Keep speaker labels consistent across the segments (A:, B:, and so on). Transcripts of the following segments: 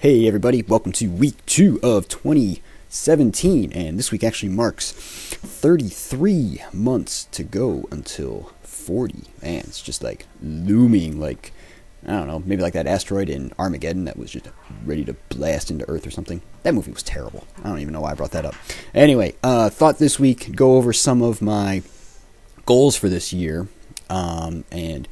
A: Hey everybody, welcome to week 2 of 2017, and this week actually marks 33 months to go until 40. Man, it's just like looming, like, I don't know, maybe like that asteroid in Armageddon that was just ready to blast into Earth or something. That movie was terrible. I don't even know why I brought that up. Anyway, thought this week go over some of my goals for this year, and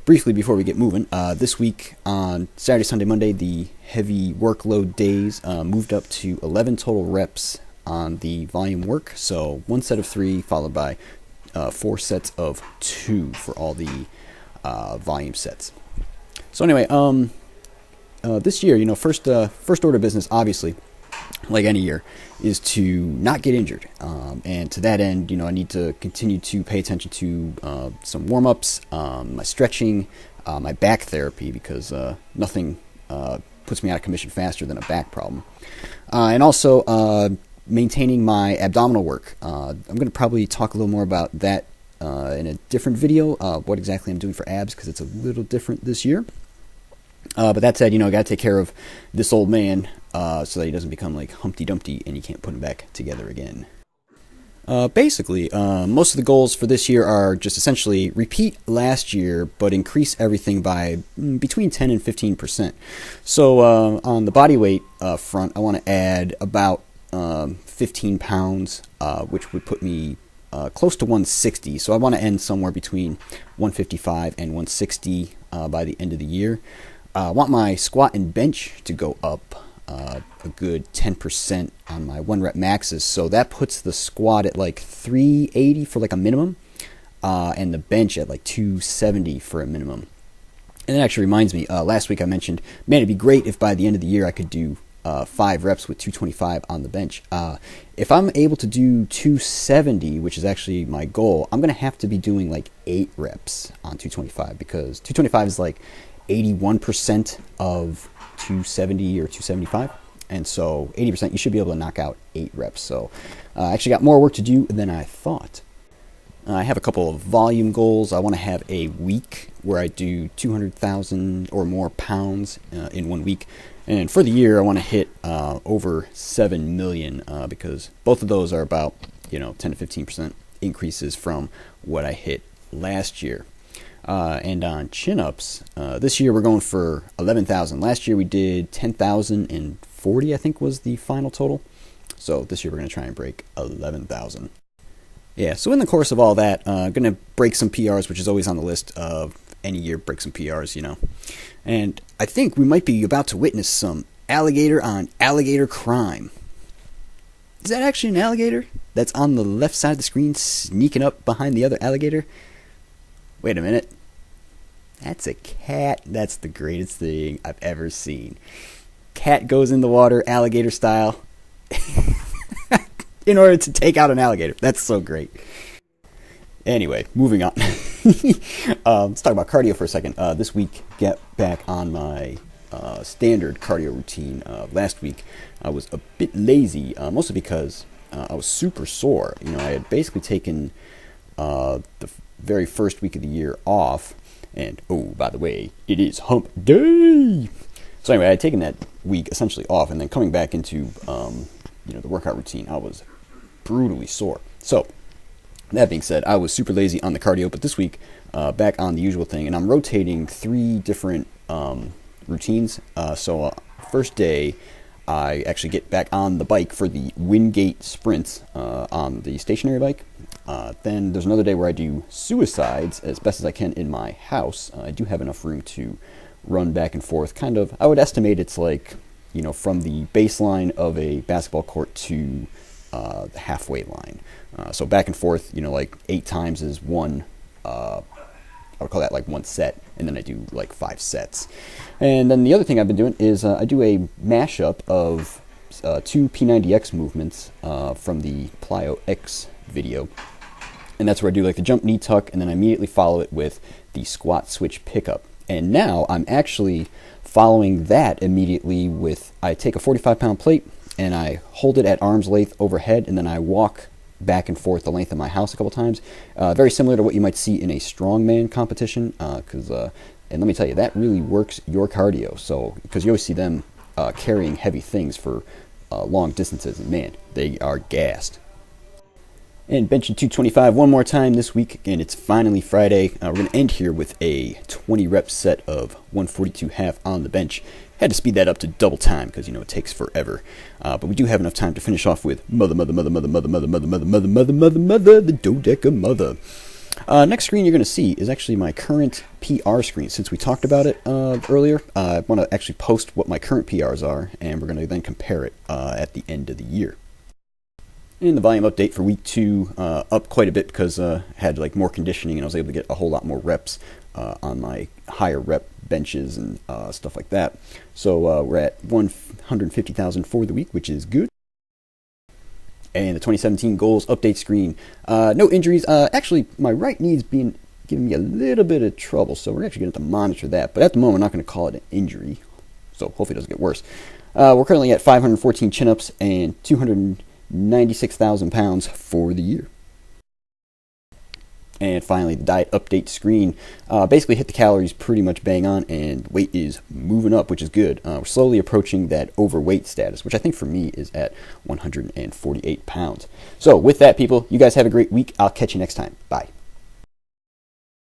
A: briefly before we get moving, this week on Saturday, Sunday, Monday, the heavy workload days moved up to 11 total reps on the volume work. So 1 set of 3 followed by 4 sets of 2 for all the volume sets. So anyway, this year, first order of business, obviously, like any year, is to not get injured. And to that end, I need to continue to pay attention to some warm-ups, my stretching, my back therapy, because nothing puts me out of commission faster than a back problem. And also maintaining my abdominal work. I'm going to probably talk a little more about that in a different video, what exactly I'm doing for abs, because it's a little different this year. But that said, got to take care of this old man so that he doesn't become like Humpty Dumpty and you can't put him back together again. Basically, most of the goals for this year are just essentially repeat last year, but increase everything by between 10 and 15%. So on the body weight front, I want to add about 15 pounds, which would put me close to 160. So I want to end somewhere between 155 and 160 by the end of the year. I want my squat and bench to go up a good 10% on my 1 rep maxes. So that puts the squat at like 380 for like a minimum, and the bench at like 270 for a minimum. And it actually reminds me, last week I mentioned, man, it'd be great if by the end of the year I could do 5 reps with 225 on the bench. If I'm able to do 270, which is actually my goal, I'm going to have to be doing like 8 reps on 225, because 225 is like 81% of 270 or 275, and so 80% you should be able to knock out 8 reps. So I actually got more work to do than I thought. I have a couple of volume goals. I want to have a week where I do 200,000 or more pounds in 1 week, and for the year I want to hit over 7 million, because both of those are about 10 to 15% increases from what I hit last year. And on chin-ups, this year we're going for 11,000. Last year we did 10,040, I think was the final total. So this year we're going to try and break 11,000. Yeah, so in the course of all that, I'm going to break some PRs, which is always on the list of any year, break some PRs, And I think we might be about to witness some alligator on alligator crime. Is that actually an alligator that's on the left side of the screen sneaking up behind the other alligator? Wait a minute. That's a cat. That's the greatest thing I've ever seen. Cat goes in the water, alligator style, in order to take out an alligator. That's so great. Anyway, moving on. Let's talk about cardio for a second. This week, get back on my standard cardio routine. Last week, I was a bit lazy, mostly because I was super sore. I had basically taken the very first week of the year off, and oh, by the way, it is hump day. So anyway, I had taken that week essentially off, and then coming back into the workout routine, I was brutally sore. So that being said, I was super lazy on the cardio, but this week back on the usual thing, and I'm rotating 3 different routines. So first day, I actually get back on the bike for the Wingate sprints on the stationary bike. Then there's another day where I do suicides as best as I can in my house. I do have enough room to run back and forth. Kind of, I would estimate it's like, from the baseline of a basketball court to the halfway line. So back and forth, like 8 times is one, I would call that like 1 set, and then I do like 5 sets. And then the other thing I've been doing is I do a mashup of 2 P90X movements from the Plyo X video. And that's where I do like the jump knee tuck, and then I immediately follow it with the squat switch pickup. And now I'm actually following that immediately with, I take a 45-pound plate and I hold it at arm's length overhead, and then I walk back and forth the length of my house a couple times. Very similar to what you might see in a strongman competition, and let me tell you, that really works your cardio. So, because you always see them carrying heavy things for long distances, and man, they are gassed. And benching 225 one more time this week, and it's finally Friday. We're going to end here with a 20 rep set of 142 half on the bench. Had to speed that up to double time because, it takes forever. But we do have enough time to finish off with the Dodeca Mother. Next screen you're going to see is actually my current PR screen. Since we talked about it earlier, I want to actually post what my current PRs are, and we're going to then compare it at the end of the year. And the volume update for week 2 up quite a bit because I had more conditioning and I was able to get a whole lot more reps on my higher rep benches and stuff like that. So we're at 150,000 for the week, which is good. And the 2017 goals update screen. No injuries. Actually, my right knee's been giving me a little bit of trouble, so we're actually going to have to monitor that. But at the moment, I'm not going to call it an injury, so hopefully it doesn't get worse. We're currently at 514 chin-ups and 296,000 pounds for the year. And finally, the diet update screen. Basically hit the calories pretty much bang on, and weight is moving up, which is good. We're slowly approaching that overweight status, which I think for me is at 148 pounds. So with that, people, you guys have a great week. I'll catch you next time. Bye.